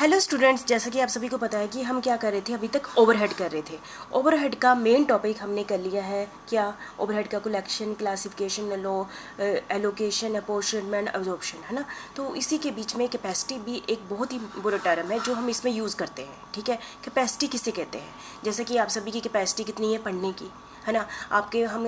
Hello students, जैसा कि आप सभी को पता है कि हम क्या कर रहे थे, अभी तक ओवरहेड कर रहे थे। ओवरहेड का मेन टॉपिक हमने कर लिया है क्या, ओवरहेड का collection, classification, allocation, apportionment, absorption, है ना। तो इसी के बीच में कैपेसिटी भी एक बहुत ही बुरा टर्म है जो हम इसमें यूज़ करते हैं। ठीक है, कैपेसिटी किसे कहते हैं? जैसे कि आप सभी की कैपेसिटी कितनी है पढ़ने की, है ना।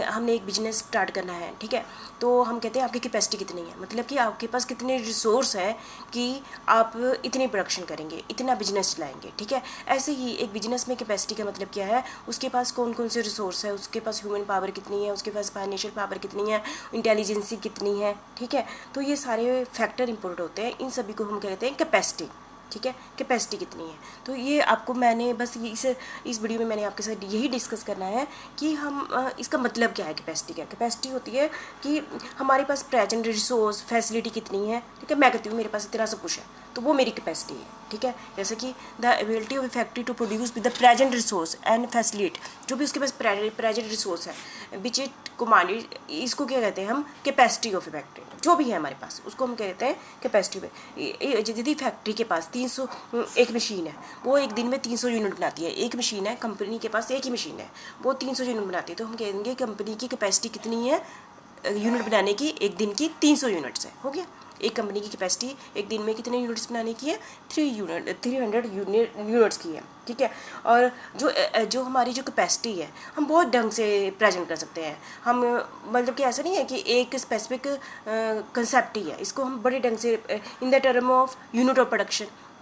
हमने एक बिजनेस स्टार्ट करना है, ठीक है। तो हम कहते हैं आपकी कैपेसिटी कितनी है, मतलब कि आपके पास कितने रिसोर्स हैं कि आप इतनी प्रोडक्शन करेंगे, इतना बिजनेस चलाएंगे, ठीक है। ऐसे ही एक बिजनेस में कैपेसिटी का मतलब क्या है, उसके पास कौन कौन से रिसोर्स है, उसके पास ह्यूमन पावर कितनी है, उसके पास फाइनेंशियल पावर कितनी है, इंटेलिजेंसी कितनी है, ठीक है। तो ये सारे फैक्टर इंपॉर्टेंट होते हैं, इन सभी को हम कहते हैं कैपेसिटी। ठीक है, कैपेसिटी कितनी है। तो ये आपको मैंने बस इस वीडियो में मैंने आपके साथ यही डिस्कस करना है कि हम इसका मतलब क्या है कैपेसिटी का। कैपेसिटी होती है कि हमारे पास प्रेजेंट रिसोर्स फैसिलिटी कितनी है, ठीक है। मैं कहती हूँ मेरे पास इतना सब कुछ है, तो वो मेरी कैपेसिटी है, ठीक है। जैसे कि the ability of a factory to produce with the present resource and facility, जो भी उसके पास प्रेजेंट रिसोर्स है विच इट कुमारी, इसको क्या कहते हैं हम, कैपेसिटी ऑफ ए फैक्ट्री। जो भी है हमारे पास उसको हम कहते हैं कैपेसिटी में। यदि फैक्ट्री के पास 300 एक मशीन है, वो एक दिन में 300 यूनिट बनाती है। एक मशीन है, कंपनी के पास एक ही मशीन है, वो 300 यूनिट बनाती है, तो हम कहेंगे कंपनी की कैपेसिटी कितनी है यूनिट बनाने की, एक दिन की 300 यूनिट्स है। हो गया, एक कंपनी की कैपेसिटी एक दिन में कितने यूनिट्स बनाने की है, 300 यूनिट्स की है, ठीक है। और जो हमारी जो कैपेसिटी है हम बहुत ढंग से प्रेजेंट कर सकते हैं। हम मतलब कि ऐसा नहीं है कि एक स्पेसिफिक कंसेप्ट ही है, इसको हम बड़े ढंग से in the term of unit of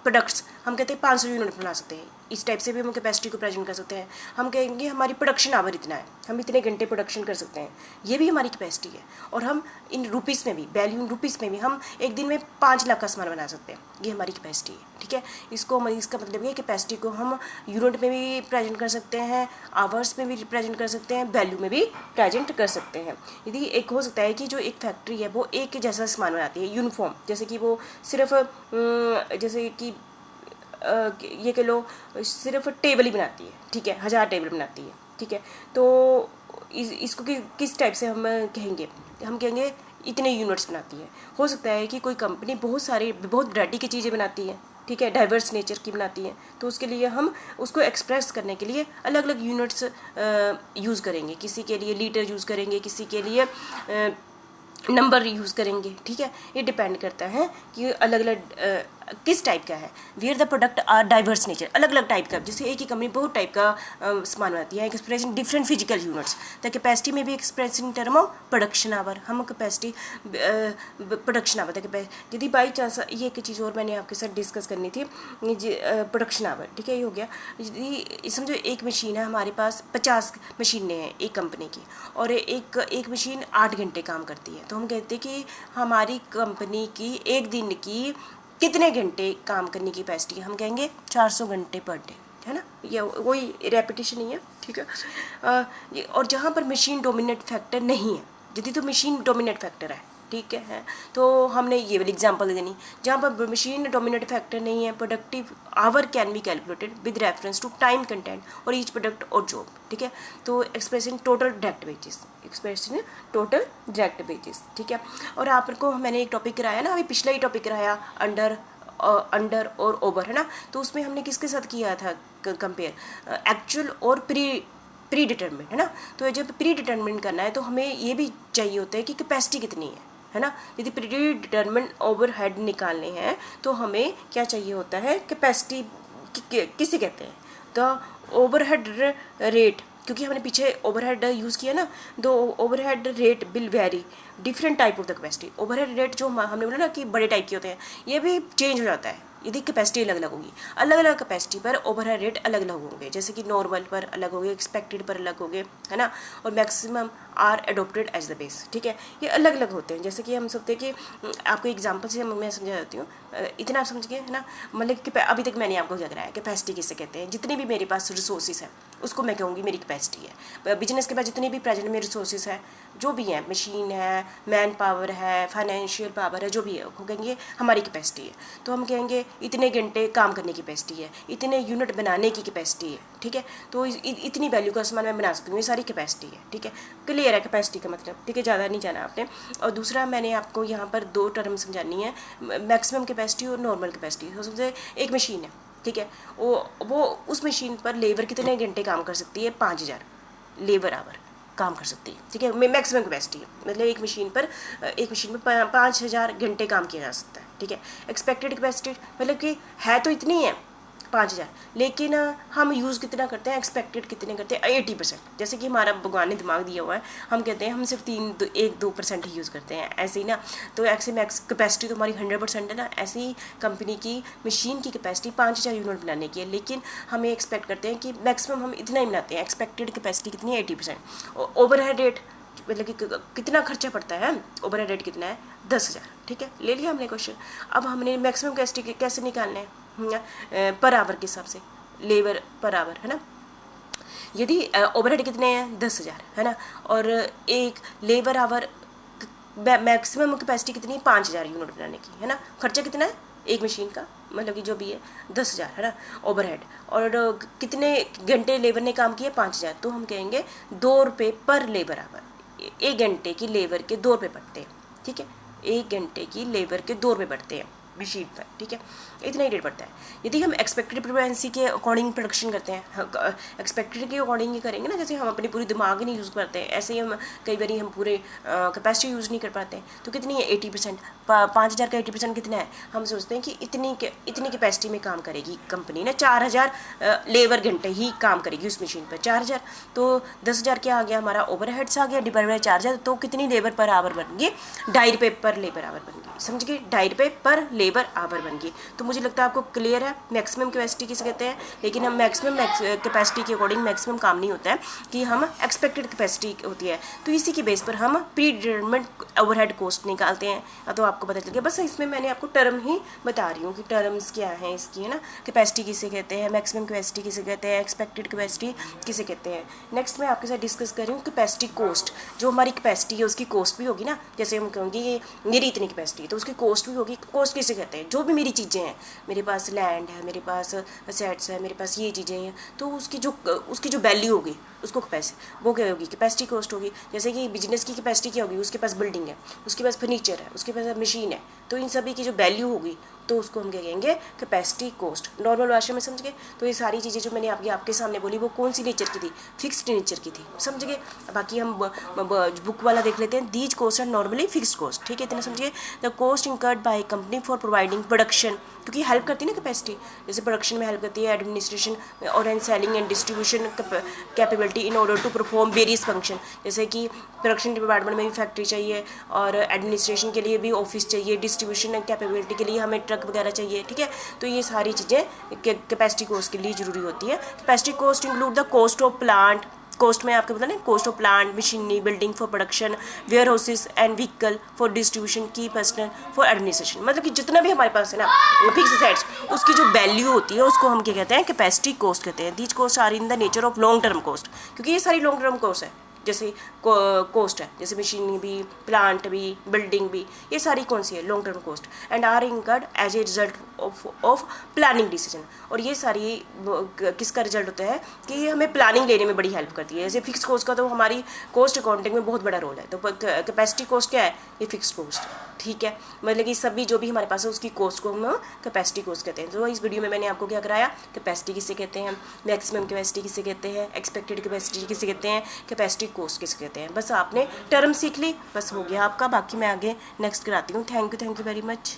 products हम कहते हैं 500 यूनिट बना सकते हैं। इस टाइप से भी हम कैपेसिटी को प्रेजेंट कर सकते हैं। हम कहेंगे हमारी प्रोडक्शन आवर इतना है, हम इतने घंटे प्रोडक्शन कर सकते हैं, ये भी हमारी कैपेसिटी है। और हम इन रुपीज़ में भी, वैल्यू इन रुपीज़ में भी हम एक दिन में 5 लाख का सामान बना सकते हैं, ये हमारी कैपेसिटी है, ठीक है। इसका मतलब ये कैपेसिटी को हम यूनिट में भी प्रेजेंट कर सकते हैं, आवर्स में भी प्रेजेंट कर सकते हैं, वैल्यू में भी प्रेजेंट कर सकते हैं। यदि एक हो सकता है कि जो एक फैक्ट्री है वो एक जैसा सामान बनाती है, यूनिफॉर्म, जैसे कि वो सिर्फ जैसे कि ये कह लो सिर्फ टेबल ही बनाती है, ठीक है, 1000 टेबल बनाती है, ठीक है। तो इसको किस टाइप से हम कहेंगे, हम कहेंगे इतने यूनिट्स बनाती है। हो सकता है कि कोई कंपनी बहुत वैरायटी की चीज़ें बनाती है, ठीक है, डाइवर्स नेचर की बनाती है, तो उसके लिए हम उसको एक्सप्रेस करने के लिए अलग अलग यूनिट्स यूज़ करेंगे। किसी के लिए लीटर यूज़ करेंगे, किसी के लिए नंबर यूज़ करेंगे, ठीक है। ये डिपेंड करता है कि अलग अलग किस टाइप का है। Where the product are diverse nature, अलग अलग टाइप का, जैसे एक ही कंपनी बहुत टाइप का सामान बनाती है, expression different physical units. The capacity में भी expression term of production hour, हम कैपेसिटी प्रोडक्शन आवर यदि बाई चांस ये एक चीज़ और मैंने आपके साथ डिस्कस करनी थी, प्रोडक्शन आवर, ठीक है। ये हो गया। यदि समझो एक मशीन है, हमारे पास 50 मशीनें हैं एक कंपनी की, और एक मशीन 8 घंटे काम करती है, तो हम कहते हैं कि हमारी कंपनी की एक दिन की कितने घंटे काम करने की कैपेसिटी है, हम कहेंगे 400 घंटे पर डे, है ना। ये वही रेपिटेशन ही है, ठीक है। और जहाँ पर मशीन डोमिनेट फैक्टर नहीं है, यदि तो मशीन डोमिनेट फैक्टर है, ठीक है, तो हमने ये वाली एग्जांपल देनी। जहाँ पर मशीन डोमिनेट फैक्टर नहीं है, productive hour can be calculated with reference to time content और ईच प्रोडक्ट और जॉब, ठीक है। तो एक्सप्रेशन टोटल डायरेक्ट वेजेस, ठीक है। और आपको मैंने एक टॉपिक कराया ना, अभी पिछला ही टॉपिक कराया अंडर और ओवर, है ना। तो उसमें हमने किसके साथ किया था कंपेयर, एक्चुअल और प्री डिटरमिनेट, है ना। तो जब प्री डिटरमिनेट करना है तो हमें ये भी चाहिए होता है कि कैपेसिटी कितनी है ना। यदि प्री डिटरमिनेट ओवरहेड निकालने हैं तो हमें क्या चाहिए होता है, कैपेसिटी किसे कहते हैं, द ओवरहेड रेट, क्योंकि हमने पीछे ओवरहेड यूज़ किया ना। तो overhead rate will very different type of the capacity. Overhead rate जो हमने बोला ना कि बड़े टाइप के होते हैं, ये भी चेंज हो जाता है यदि कैपेसिटी अलग अलग होगी। अलग अलग कैपेसिटी पर ओवरहेड रेट अलग अलग होंगे, जैसे कि नॉर्मल पर अलग होंगे, एक्सपेक्टेड पर अलग होंगे, है ना। और maximum are adopted as the base, ठीक है। ये अलग अलग होते हैं। जैसे कि हम सकते हैं कि आपको एग्जाम्पल से मैं समझा देती हूँ, इतना आप समझ गए, है ना। मतलब कि अभी तक मैंने आपको क्या कराया, कैपेसिटी किसे कहते हैं, जितने भी मेरे पास रिसोर्सेज हैं उसको मैं कहूँगी मेरी कैपेसिटी है। बिजनेस के बाद जितने भी प्रेजेंट में रिसोर्सेज है, जो भी है, मशीन है, मैन पावर है, फाइनेंशियल पावर है, जो भी है, वो कहेंगे हमारी कैपेसिटी है। तो हम कहेंगे इतने घंटे काम करने की कैपेसिटी है, इतने यूनिट बनाने की कैपेसिटी है, ठीक है। तो इतनी वैल्यू का सामान मैं बना सकती हूँ, ये सारी कैपेसिटी है, ठीक है। क्लियर है कैपेसिटी का मतलब, ठीक है, ज़्यादा नहीं जाना आपने। और दूसरा मैंने आपको यहाँ पर 2 टर्म समझानी है, मैक्सिमम कैपेसिटी और नॉर्मल कैपेसिटी। तो समझे एक मशीन है, ठीक है, वो उस मशीन पर लेबर कितने घंटे काम कर सकती है, 5000 लेबर आवर काम कर सकती है, ठीक है, मैक्सिमम कैपेसिटी है। मतलब एक मशीन में 5000 घंटे काम किया जा सकता है, ठीक है। एक्सपेक्टेड कैपेसिटी मतलब कि है तो इतनी है 5000, लेकिन हम यूज़ कितना करते हैं, एक्सपेक्टेड कितने करते हैं, 80%। जैसे कि हमारा भगवान ने दिमाग दिया हुआ है, हम कहते हैं हम सिर्फ 1-2% ही यूज़ करते हैं, ऐसे ही ना। तो ऐसे मैक्स कैपेसिटी तो हमारी 100% है ना। ऐसे ही कंपनी की मशीन की कैपेसिटी 5000 यूनिट बनाने की है, लेकिन हम ये एक्सपेक्ट करते हैं कि मैक्सिमम हम इतना ही बनाते हैं। एक्सपेक्टेड कैपेसिटी कितनी है, 80%। ओवरहेड रेट मतलब कि कितना खर्चा पड़ता है, ओवरहेड रेट कितना है, 10,000, ठीक है। ले लिया हमने क्वेश्चन। अब हमने मैक्सिमम कैपेसिटी कैसे निकालने हैं, पर आवर के हिसाब से, लेबर पर आवर, है ना। यदि ओवरहेड कितने हैं, 10,000, है ना, और एक लेबर आवर मैक्सिमम कैपेसिटी कितनी है, 5000 यूनिट बनाने की, है ना। खर्चा कितना है एक मशीन का, मतलब कि जो भी है 10,000, है ना, ओवरहेड। और कितने घंटे लेबर ने काम किया, 5000। तो हम कहेंगे 2 रुपये पर लेबर आवर, 1 घंटे की लेबर के 2 रुपये पड़ते हैं, ठीक है। 1 घंटे की लेबर के 2 रुपये पड़ते हैं मशीन पर, ठीक है, इतना ही रेट पड़ता है। यदि हम एक्सपेक्टेड फ्रीक्वेंसी के अकॉर्डिंग प्रोडक्शन करते हैं, एक्सपेक्टेड के अकॉर्डिंग ही करेंगे ना, जैसे हम अपनी पूरी दिमाग नहीं यूज़ करते हैं, ऐसे ही हम कई बार हम पूरे कैपेसिटी यूज़ नहीं कर पाते। तो कितनी है, 80%। 5000 का 80% कितना है, हम सोचते हैं कि इतनी कैपेसिटी में काम करेगी कंपनी ना, 4000 लेबर घंटे ही काम करेगी उस मशीन पर, 4000। तो 10,000 क्या आ गया हमारा, ओवरहेड्स आ गया, डिवाइड बाय 4000। तो कितनी लेबर पर आवर बन गई, 2.5 रुपये पर लेबर आवर बन गई, समझ गए, 2.5 रुपये पर लेबर आवर बन गई। तो मुझे लगता है आपको क्लियर है मैक्सिमम कैपेसिटी किसे कहते हैं। लेकिन हम मैक्सिमम कैपेसिटी के अकॉर्डिंग मैक्सिमम काम नहीं होता है कि हम एक्सपेक्टेड कैपेसिटी होती है, तो इसी के बेस पर हम प्री डिटरमिनेड ओवरहेड कॉस्ट निकालते हैं। तो आपको पता चल गया, बस इसमें मैंने आपको टर्म ही बता रही हूँ कि टर्म्स क्या हैं इसकी, है ना। कैपेसिटी किसे कहते हैं, मैक्सिमम कैपेसिटी किसे कहते हैं, एक्सपेक्टेड कैपेसिटी किसे कहते हैं। नेक्स्ट मैं आपके साथ डिस्कस कर रही हूँ कैपेसिटी कॉस्ट। जो हमारी कैपेसिटी है उसकी कॉस्ट भी होगी ना, जैसे हम कहेंगे ये मेरी इतनी कैपेसिटी है तो उसकी कॉस्ट भी होगी। कॉस्ट किसे कहते हैं, जो भी मेरी चीज़ें हैं, मेरे पास लैंड है, मेरे पास असेट्स है, मेरे पास ये चीज़ें हैं, तो उसकी जो वैल्यू होगी उसको वो क्या होगी, कैपेसिटी कॉस्ट होगी। जैसे कि बिजनेस की कैपेसिटी क्या होगी, उसके पास बिल्डिंग है, उसके पास फर्नीचर है, उसके पास मशीन है, तो इन सभी की जो वैल्यू होगी तो उसको हम क्या कहेंगे, कैपेसिटी कॉस्ट, नॉर्मल भाषा में, समझ गए। तो ये सारी चीज़ें जो मैंने आपके सामने बोली वो कौन सी नेचर की थी, फिक्स्ड नेचर की थी, समझ गए। बाकी हम बुक वाला देख लेते हैं, these cost are normally fixed cost, ठीक है, इतना समझिए। The cost incurred by company for providing production, क्योंकि हेल्प करती है ना कैपेसिटी, जैसे प्रोडक्शन में हेल्प करती है, एडमिनिस्ट्रेशन और and selling and distribution capability in order to perform various function. जैसे कि प्रोडक्शन डिपार्टमेंट में भी फैक्ट्री चाहिए, और एडमिनिस्ट्रेशन के लिए भी ऑफिस चाहिए, डिस्ट्रीब्यूशन कैपेबिलिटी के लिए हमें ट्रक वगैरह चाहिए, ठीक है। तो ये सारी चीज़ें कैपेसिटी कॉस्ट के लिए ज़रूरी होती है। Capacity cost include the cost of plant, cost में आपको पता नहीं, cost of plant, machinery, building for production, warehouses and vehicle for distribution, key personnel for administration. मतलब कि जितना भी हमारे पास है ना फिक्स असेट्स, उसकी जो वैल्यू होती है उसको हम क्या कहते हैं, कैपेसिटी कॉस्ट कहते हैं। These cost are in the nature of long term cost, क्योंकि ये सारी लॉन्ग टर्म कॉस्ट है। जैसे कॉस्ट है, जैसे मशीनरी भी, प्लांट भी, बिल्डिंग भी, ये सारी कौन सी है, long term cost, and are incurred as a result of planning decision. और ये सारी किसका रिजल्ट होता है कि ये हमें प्लानिंग लेने में बड़ी हेल्प करती है। जैसे फिक्स कॉस्ट का तो हमारी कॉस्ट अकाउंटिंग में बहुत बड़ा रोल है। तो कैपेसिटी कॉस्ट क्या है, ये फिक्स कॉस्ट है, ठीक है। मतलब कि सभी जो भी हमारे पास है उसकी कॉस्ट को हम कैपेसिटी कॉस्ट कहते हैं। तो इस वीडियो में मैंने आपको क्या कराया, कैपेसिटी किसे कहते हैं, मैक्सिमम कैपेसिटी किसे कहते हैं, एक्सपेक्टेड कैपेसिटी किसे कहते हैं, कैपेसिटी कॉस्ट किसे कहते हैं। बस आपने टर्म सीख ली, बस हो गया आपका। बाकी मैं आगे नेक्स्ट कराती हूँ। Thank you very much.